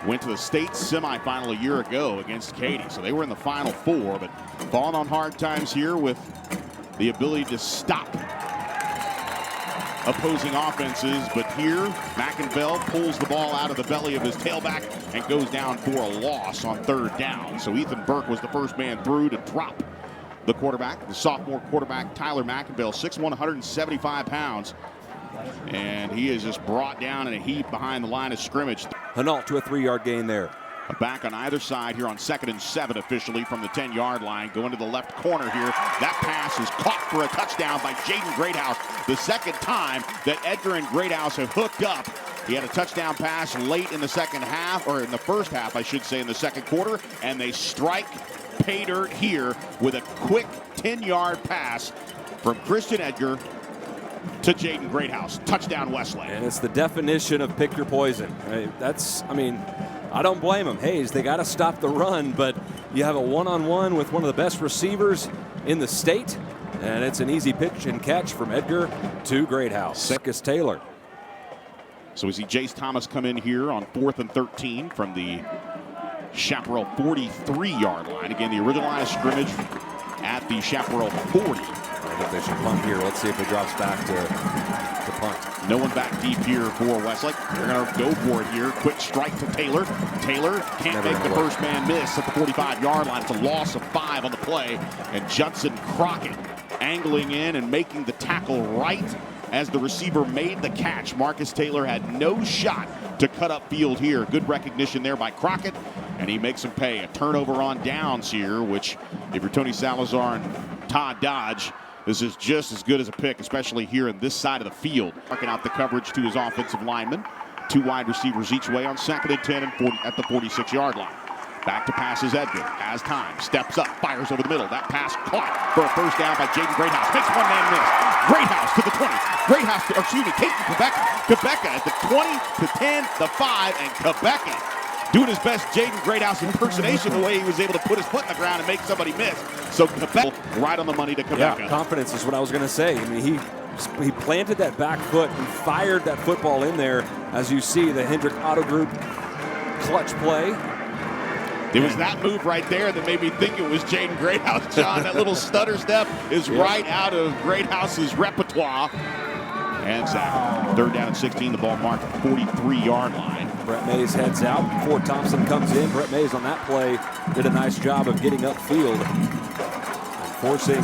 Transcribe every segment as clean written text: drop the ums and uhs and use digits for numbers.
went to the state semifinal a year ago against Katy. So they were in the Final Four, but falling on hard times here with the ability to stop opposing offenses. But here, McInville pulls the ball out of the belly of his tailback and goes down for a loss on third down. So Ethan Burke was the first man through to drop the quarterback, the sophomore quarterback, Tyler McInville, 6'1", 175 pounds. And he is just brought down in a heap behind the line of scrimmage. Hinault to a 3-yard gain there. A back on either side here on 2nd and 7 officially from the 10-yard line. Going to the left corner here. That pass is caught for a touchdown by Jaden Greathouse. The second time that Edgar and Greathouse have hooked up. He had a touchdown pass late in the second half, or in the first half, I should say, in the second quarter. And they strike pay dirt here with a quick 10-yard pass from Christian Edgar to Jaden Greathouse. Touchdown Westlake. And it's the definition of pick your poison. I don't blame them. Hayes, they got to stop the run, but you have a one-on-one with one of the best receivers in the state, and it's an easy pitch and catch from Edgar to Greathouse. Marcus Taylor. So we see Jace Thomas come in here on 4th and 13 from the Chaparral 43-yard line. Again, the original line of scrimmage at the Chaparral 40. I think they should punt here. Let's see if it drops back to punt. No one back deep here for Westlake. They're going to go for it here. Quick strike to Taylor. Taylor can't make the first man miss at the 45-yard line. It's a loss of 5 on the play. And Judson Crockett angling in and making the tackle right as the receiver made the catch. Marcus Taylor had no shot to cut up field here. Good recognition there by Crockett, and he makes him pay. A turnover on downs here, which if you're Tony Salazar and Todd Dodge, this is just as good as a pick, especially here in this side of the field. Marking out the coverage to his offensive lineman. 2 wide receivers each way on 2nd and 10 and 40 at the 46-yard line. Back to passes Edgar. Has time. Steps up. Fires over the middle. That pass caught for a first down by Jaden Greathouse. Makes one man miss. Greathouse to the 20. Greathouse, Caden Quebeca. Quebeca at the 20, the 10, the 5, and Quebeca doing his best Jaden Greathouse impersonation the way he was able to put his foot in the ground and make somebody miss. So Quebeca right on the money to Quebeca. Yeah, confidence is what I was going to say. I mean, he planted that back foot and fired that football in there. As you see, the Hendrick Auto Group clutch play. It was that move right there that made me think it was Jaden Greathouse, John. That little stutter step is right out of Greathouse's repertoire. And sack. 3rd down and 16, the ball marked at the 43-yard line. Brett Mays heads out before Thompson comes in. Brett Mays on that play did a nice job of getting upfield and forcing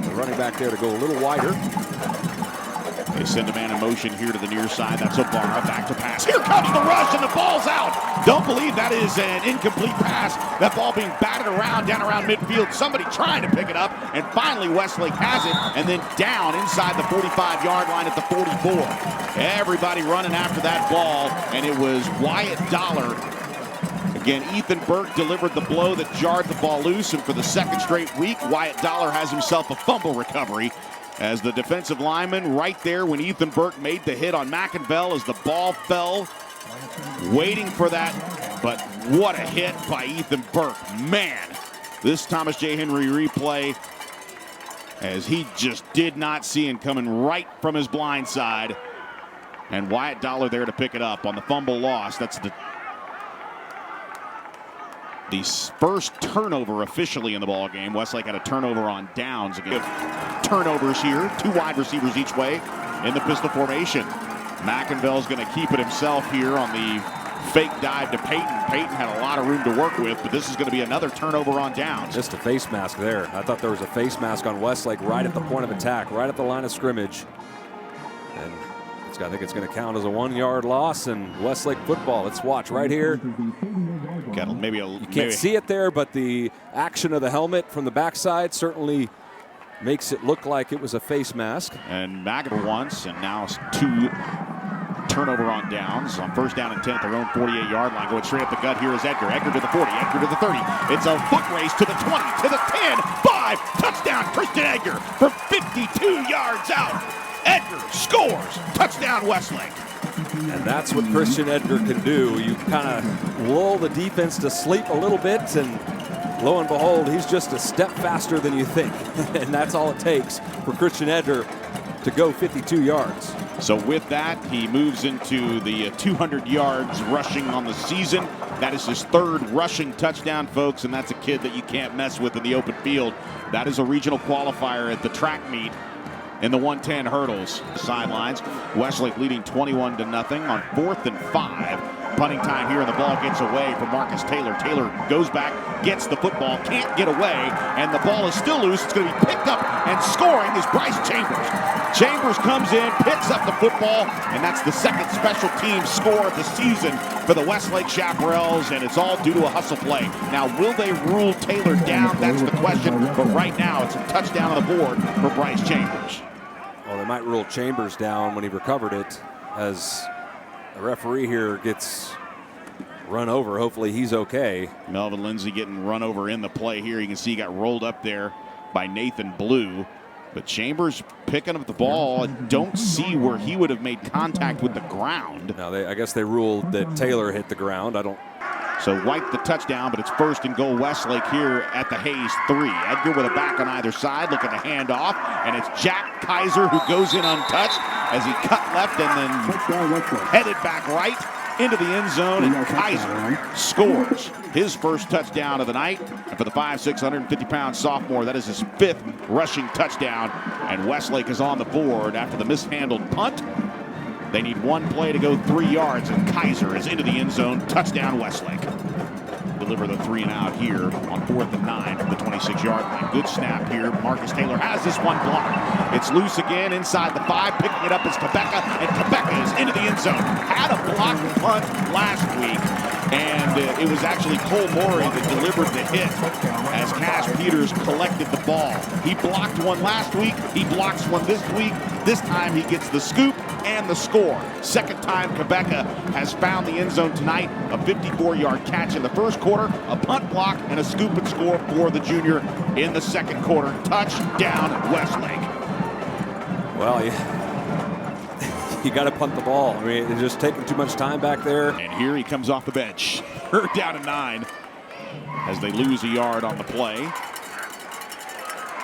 the running back there to go a little wider. They send a man in motion here to the near side. That's O'Barra. Back to pass. Here comes the rush, and the ball's out. Don't believe that is an incomplete pass. That ball being batted around, down around midfield. Somebody trying to pick it up, and finally Westlake has it, and then down inside the 45-yard line at the 44. Everybody running after that ball, and it was Wyatt Dollar. Again, Ethan Burke delivered the blow that jarred the ball loose, and for the 2nd straight week, Wyatt Dollar has himself a fumble recovery. As the defensive lineman right there when Ethan Burke made the hit on McInville as the ball fell, waiting for that, but what a hit by Ethan Burke. Man, this Thomas J. Henry replay, as he just did not see him coming right from his blind side. And Wyatt Dollar there to pick it up on the fumble loss. That's the first turnover officially in the ball game. Westlake had a turnover on downs again. Turnovers here, 2 wide receivers each way in the pistol formation. McInville's going to keep it himself here on the fake dive to Peyton. Peyton had a lot of room to work with, but this is going to be another turnover on downs. Just a face mask there. I thought there was a face mask on Westlake right at the point of attack, right at the line of scrimmage. And I think it's going to count as a 1-yard loss in Westlake football. Let's watch right here. You can't see it there, but the action of the helmet from the backside certainly makes it look like it was a face mask. And McInville once, and now 2 turnover on downs. On 1st down and 10 at their own 48-yard line. Going straight up the gut here is Edgar. Edgar to the 40, Edgar to the 30. It's a foot race to the 20, to the 10, 5. Touchdown, Christian Edgar from 52 yards out. Edgar scores. Touchdown, Westlake. And that's what Christian Edgar can do. You kind of lull the defense to sleep a little bit, and lo and behold, he's just a step faster than you think. And that's all it takes for Christian Edgar to go 52 yards. So with that, he moves into the 200 yards rushing on the season. That is his third rushing touchdown, folks, and that's a kid that you can't mess with in the open field. That is a regional qualifier at the track meet in the 110 hurdles. Sidelines, Westlake leading 21-0 on 4th and 5. Punting time here, and the ball gets away from Marcus Taylor. Taylor goes back, gets the football, can't get away, and the ball is still loose. It's going to be picked up, and scoring is Bryce Chambers. Chambers comes in, picks up the football, and that's the second special team score of the season for the Westlake Chaparrals, and it's all due to a hustle play. Now, will they rule Taylor down? That's the question, but right now it's a touchdown on the board for Bryce Chambers. Well, they might rule Chambers down when he recovered it, as the referee here gets run over. Hopefully he's okay. Melvin Lindsay getting run over in the play here. You can see he got rolled up there by Nathan Blue. But Chambers picking up the ball. Don't see where he would have made contact with the ground. Now, I guess they ruled that Taylor hit the ground. So White the touchdown, but it's 1st and goal Westlake here at the Hayes 3. Edgar with a back on either side, looking to hand off, and it's Jack Kaiser who goes in untouched as he cut left and then headed back right into the end zone, and Kaiser scores his first touchdown of the night. And for the 5'6", 150-pound sophomore, that is his 5th rushing touchdown, and Westlake is on the board after the mishandled punt. They need one play to go 3 yards, and Kaiser is into the end zone. Touchdown, Westlake. Deliver the 3 and out here on 4th and 9 from the 26-yard line. Good snap here. Marcus Taylor has this one blocked. It's loose again inside the 5. Picking it up is Quebeca, and Quebeca is into the end zone. Had a blocked punt last week, and it was actually Cole Morey that delivered the hit as Cash Peters collected the ball. He blocked one last week. He blocks one this week. This time he gets the scoop and the score. Second time Quebeca has found the end zone tonight. A 54-yard catch in the first quarter, a punt block, and a scoop and score for the junior in the second quarter. Touchdown, Westlake. Well, you got to punt the ball. I mean, they're just taking too much time back there. And here he comes off the bench. Third down and 9 as they lose a yard on the play.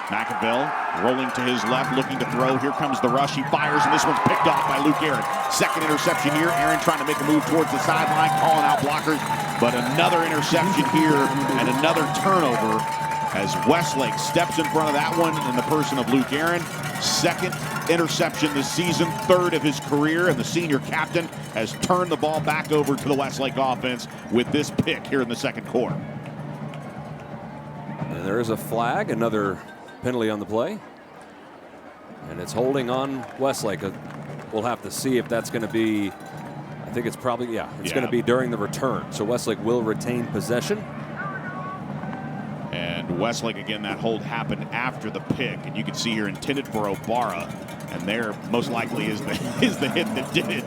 McAville rolling to his left, looking to throw. Here comes the rush. He fires, and this one's picked off by Luke Aaron. Second interception here. Aaron trying to make a move towards the sideline, calling out blockers. But another interception here and another turnover as Westlake steps in front of that one in the person of Luke Aaron. Second interception this season, 3rd of his career, and the senior captain has turned the ball back over to the Westlake offense with this pick here in the second quarter. And there is a flag, another penalty on the play, and it's holding on Westlake. We'll have to see if that's going to be, I think it's probably, it's going to be during the return. So Westlake will retain possession. And Westlake, again, that hold happened after the pick, and you can see here intended for Obara, and there most likely is the hit that did it.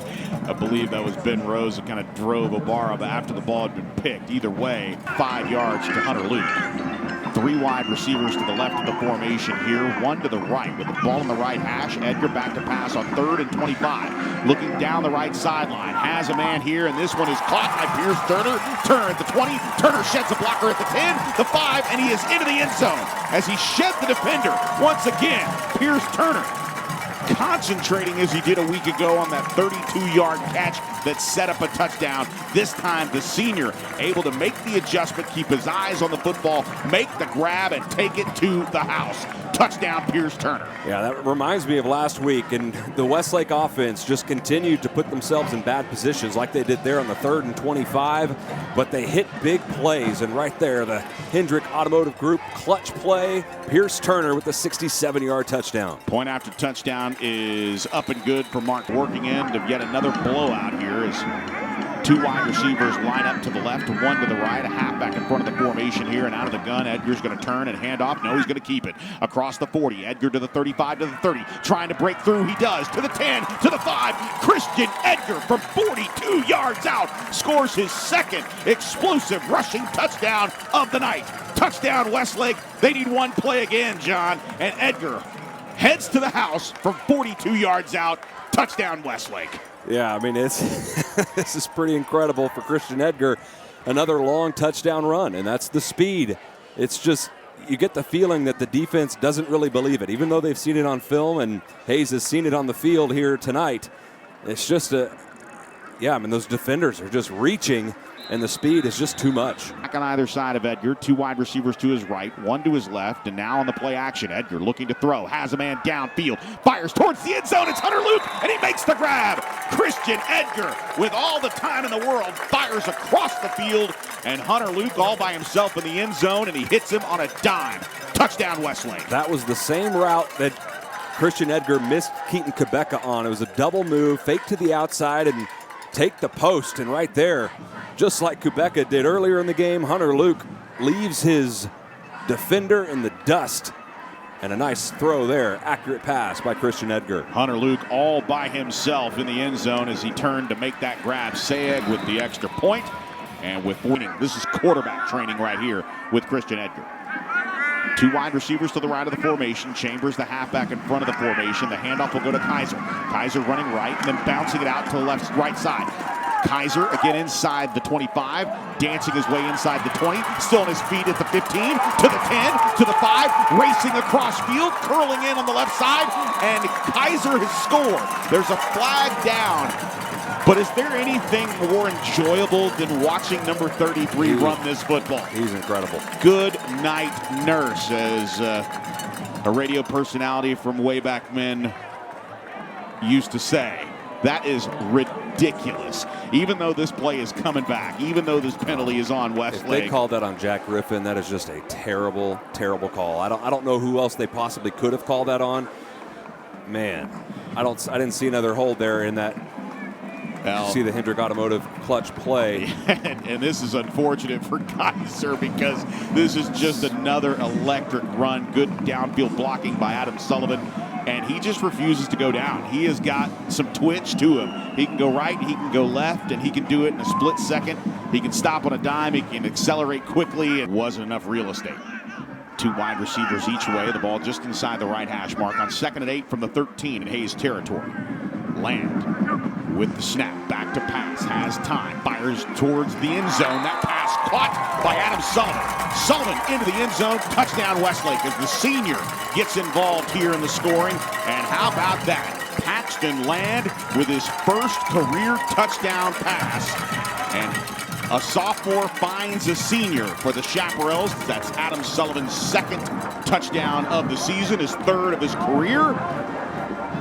I believe that was Ben Rose that kind of drove Obara, but after the ball had been picked. Either way, 5 yards to Hunter Luke. 3 wide receivers to the left of the formation here, 1 to the right with the ball in the right hash. Edgar back to pass on 3rd and 25. Looking down the right sideline, has a man here, and this one is caught by Pierce Turner. Turner at the 20, Turner sheds a blocker at the 10, the 5, and he is into the end zone as he shed the defender. Once again, Pierce Turner concentrating as he did a week ago on that 32-yard catch that set up a touchdown. This time the senior able to make the adjustment, keep his eyes on the football, make the grab, and take it to the house. Touchdown, Pierce Turner. Yeah, that reminds me of last week, and the Westlake offense just continued to put themselves in bad positions like they did there on the 3rd and 25, but they hit big plays, and right there, the Hendrick Automotive Group clutch play, Pierce Turner with the 67-yard touchdown. Point after touchdown is up and good for Mark. Working end of yet another blowout here as 2 wide receivers line up to the left, 1 to the right, a halfback in front of the formation here, and out of the gun, Edgar's going to turn and hand off. No, he's going to keep it. Across the 40, Edgar to the 35, to the 30, trying to break through. He does, to the 10, to the 5. Christian Edgar from 42 yards out scores his second explosive rushing touchdown of the night. Touchdown, Westlake. They need one play again, John, and Edgar heads to the house from 42 yards out. Touchdown, Westlake. Yeah, I mean, it's this is pretty incredible for Christian Edgar. Another long touchdown run, and that's the speed. It's just, you get the feeling that the defense doesn't really believe it, even though they've seen it on film and Hayes has seen it on the field here tonight. It's just those defenders are just reaching, and the speed is just too much. Back on either side of Edgar, two wide receivers to his right, one to his left, and now on the play action, Edgar looking to throw, has a man downfield, fires towards the end zone, it's Hunter Luke, and he makes the grab. Christian Edgar, with all the time in the world, fires across the field, and Hunter Luke all by himself in the end zone, and he hits him on a dime. Touchdown, Westlake. That was the same route that Christian Edgar missed Keaton Quebeca on. It was a double move, fake to the outside, and take the post, and right there, just like Quebeca did earlier in the game, Hunter Luke leaves his defender in the dust. And a nice throw there. Accurate pass by Christian Edgar. Hunter Luke all by himself in the end zone as he turned to make that grab. Sayeg with the extra point. And with winning, this is quarterback training right here with Christian Edgar. Two wide receivers to the right of the formation. Chambers, the halfback in front of the formation. The handoff will go to Kaiser. Kaiser running right and then bouncing it out to the right side. Kaiser again inside the 25, dancing his way inside the 20, still on his feet at the 15, to the 10, to the 5, racing across field, curling in on the left side, and Kaiser has scored. There's a flag down. But is there anything more enjoyable than watching number 33 run this football? He's incredible. Good night, nurse, as a radio personality from way back when used to say. That is ridiculous. Even though this play is coming back, even though this penalty is on Westlake. If they called that on Jack Griffin, that is just a terrible, terrible call. I don't know who else they possibly could have called that on. Man, I didn't see another hold there in that. You see the Hendrick Automotive clutch play. And this is unfortunate for Kaiser because this is just another electric run. Good downfield blocking by Adam Sullivan. And he just refuses to go down. He has got some twitch to him. He can go right, he can go left, and he can do it in a split second. He can stop on a dime, he can accelerate quickly. It wasn't enough real estate. Two wide receivers each way. The ball just inside the right hash mark on 2nd and 8 from the 13 in Hayes territory. Land with the snap, back to pass, has time, fires towards the end zone. That pass caught by Adam Sullivan. Sullivan into the end zone, touchdown Westlake as the senior gets involved here in the scoring. And how about that? Paxton Land with his first career touchdown pass. And a sophomore finds a senior for the Chaparrals. That's Adam Sullivan's 2nd touchdown of the season, his 3rd of his career.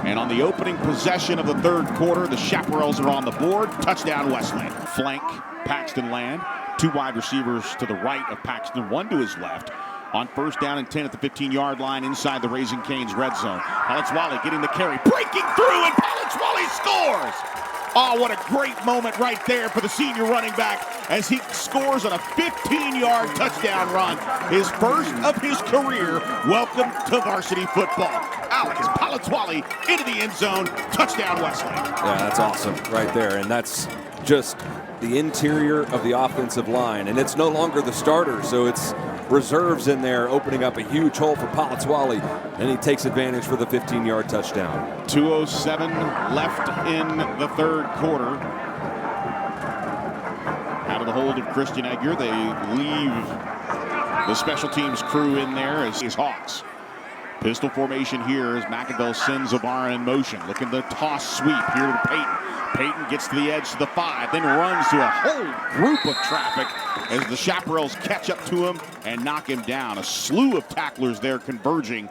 And on the opening possession of the 3rd quarter, the Chaparrals are on the board. Touchdown Westlake. Flank Paxton Land. Two wide receivers to the right of Paxton, one to his left. On 1st down and 10 at the 15-yard line inside the Raising Cane's red zone. Palazzo getting the carry, breaking through, and Palazzo scores! Oh, what a great moment right there for the senior running back as he scores on a 15-yard touchdown run. His first of his career. Welcome to varsity football. Alex Palazzo into the end zone. Touchdown Westlake. Yeah, that's awesome right there. And that's just the interior of the offensive line. And it's no longer the starter, so it's reserves in there opening up a huge hole for Palazzo, and he takes advantage for the 15-yard touchdown. 2:07 left in the 3rd quarter. Out of the hold of Christian Edgar, they leave the special teams crew in there as Hawks. Pistol formation here as McInville sends O'Barron in motion. Looking to toss sweep here to Peyton. Peyton gets to the edge to the 5, then runs to a whole group of traffic as the Chaparrals catch up to him and knock him down. A slew of tacklers there converging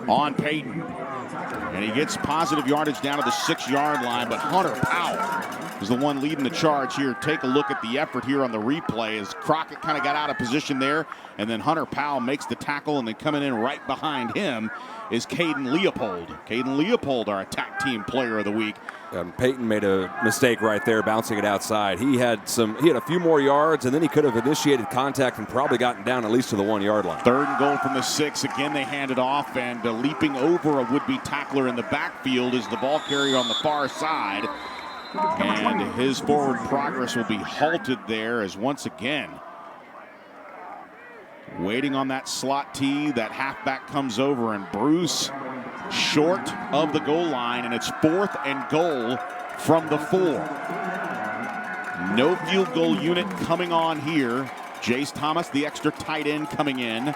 on Peyton. And he gets positive yardage down to the 6-yard line, but Hunter Powell is the one leading the charge here. Take a look at the effort here on the replay as Crockett kind of got out of position there, and then Hunter Powell makes the tackle, and then coming in right behind him is Caden Leopold. Caden Leopold, our attack team player of the week. Peyton made a mistake right there, bouncing it outside. He had a few more yards, and then he could have initiated contact and probably gotten down at least to the 1-yard line. 3rd and goal from the 6. Again, they hand it off, and leaping over a would-be tackler in the backfield is the ball carrier on the far side. And his forward progress will be halted there as once again, waiting on that slot tee, that halfback comes over, and Bruce short of the goal line, and it's 4th and goal from the 4. No field goal unit coming on here. Jace Thomas, the extra tight end, coming in.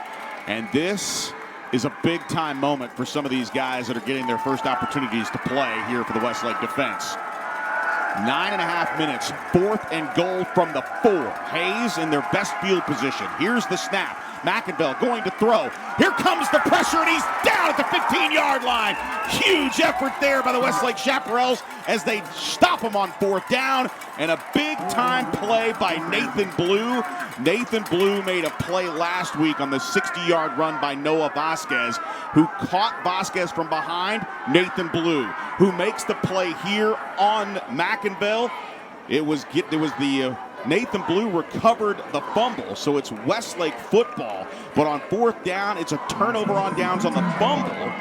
And this is a big-time moment for some of these guys that are getting their first opportunities to play here for the Westlake defense. 9.5 minutes, 4th and goal from the 4. Hayes in their best field position. Here's the snap. McInville going to throw. Here comes the pressure, and he's down at the 15-yard line. Huge effort there by the Westlake Chaparrals as they stop him on 4th down. And a big-time play by Nathan Blue. Nathan Blue made a play last week on the 60-yard run by Noah Vasquez, who caught Vasquez from behind. Nathan Blue, who makes the play here on McInville. It was the Nathan Blue recovered the fumble, so it's Westlake football. But on 4th down, it's a turnover on downs on the fumble.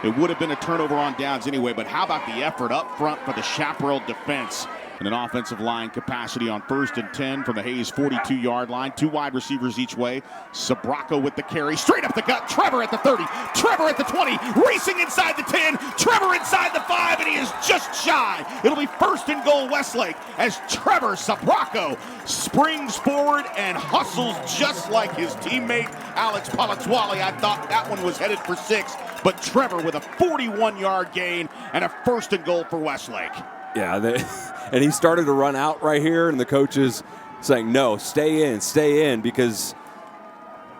It would have been a turnover on downs anyway, but how about the effort up front for the Chaparral defense? And an offensive line capacity on 1st and 10 from the Hayes 42-yard line. 2 wide receivers each way. Sabraco with the carry. Straight up the gut. Trevor at the 30. Trevor at the 20. Racing inside the 10. Trevor inside the 5, and he is just shy. It'll be 1st and goal Westlake as Trevor Sabraco springs forward and hustles just like his teammate Alex Palazzo. I thought that one was headed for 6, but Trevor with a 41-yard gain and a 1st and goal for Westlake. Yeah, and he started to run out right here, and the coach is saying, no, stay in, because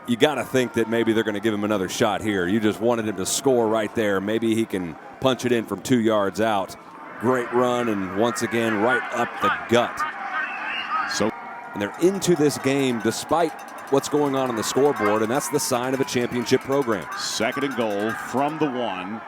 you got to think that maybe they're going to give him another shot here. You just wanted him to score right there. Maybe he can punch it in from 2 yards out. Great run, and once again, right up the gut. And they're into this game despite what's going on the scoreboard, and that's the sign of a championship program. 2nd and goal from the 1.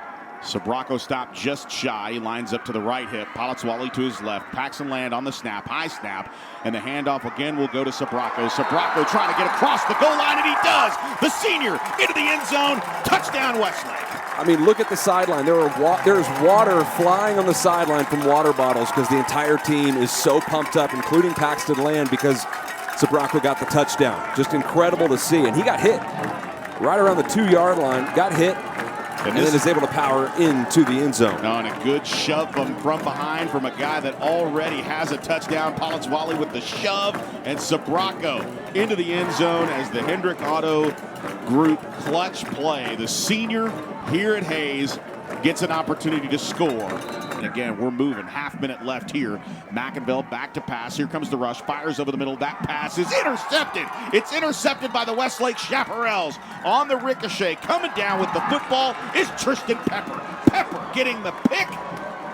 Sabraco stopped just shy. He lines up to the right hip. Palazzo to his left. Paxton Land on the snap. High snap. And the handoff again will go to Sabraco. Sabraco trying to get across the goal line, and he does. The senior into the end zone. Touchdown Westlake. I mean, look at the sideline. There's water flying on the sideline from water bottles because the entire team is so pumped up, including Paxton Land, because Sabraco got the touchdown. Just incredible to see. And he got hit right around the 2-yard line. Got hit. And then is able to power into the end zone. And a good shove from behind from a guy that already has a touchdown. Palazzo with the shove, and Sabraco into the end zone as the Hendrick Auto Group clutch play. The senior here at Hayes gets an opportunity to score. And again, we're moving. Half-minute left here. McInville back to pass. Here comes the rush. Fires over the middle. That pass is intercepted. It's intercepted by the Westlake Chaparrals. On the ricochet, coming down with the football is Tristan Pepper. Pepper getting the pick,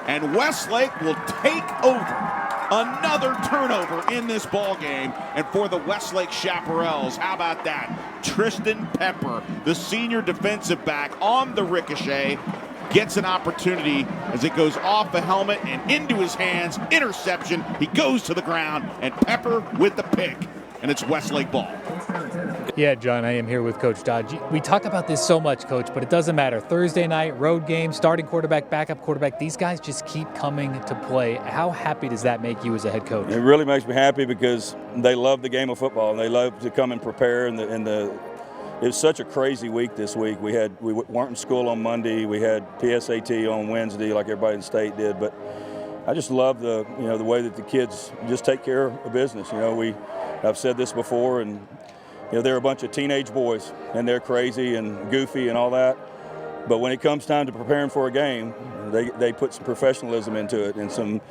and Westlake will take over. Another turnover in this ball game, and for the Westlake Chaparrals, how about that? Tristan Pepper, the senior defensive back, on the ricochet, gets an opportunity as it goes off the helmet and into his hands. Interception. He goes to the ground, and Pepper with the pick, and it's Westlake ball. Yeah, John, I am here with Coach Dodge. We talk about this so much, Coach, but it doesn't matter. Thursday night, road game, starting quarterback, backup quarterback, these guys just keep coming to play. How happy does that make you as a head coach? It really makes me happy because they love the game of football, and they love to come and prepare. It was such a crazy week this week. We weren't in school on Monday. We had PSAT on Wednesday, like everybody in the state did. But I just love the way that the kids just take care of business. I've said this before, and they're a bunch of teenage boys, and they're crazy and goofy and all that. But when it comes time to preparing for a game, they put some professionalism into it and some,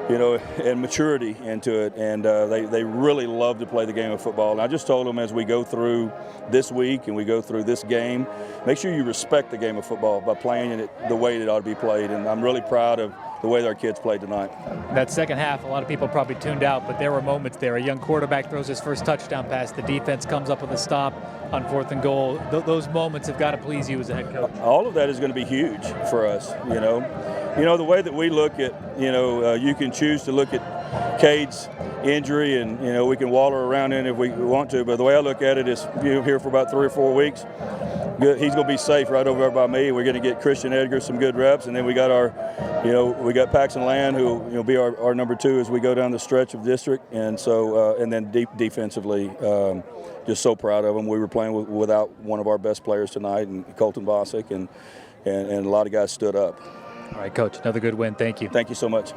and maturity into it, and they really love to play the game of football. And I just told them as we go through this week and we go through this game, make sure you respect the game of football by playing it the way it ought to be played. And I'm really proud of the way that our kids played tonight. That second half, a lot of people probably tuned out, but there were moments there. A young quarterback throws his first touchdown pass. The defense comes up with a stop on 4th and goal. Those moments have got to please you as a head coach. All of that is going to be huge for us, the way that we look at, you can choose to look at Cade's injury and, we can waller around in it if we want to. But the way I look at it is here for about 3 or 4 weeks. He's going to be safe right over by me. We're going to get Christian Edgar some good reps, and then we got we got Paxton Land, who will be our number 2 as we go down the stretch of district, and so and then defensively, just so proud of him. We were playing without one of our best players tonight, and Colton Bosick, and a lot of guys stood up. All right, Coach, another good win. Thank you. Thank you so much.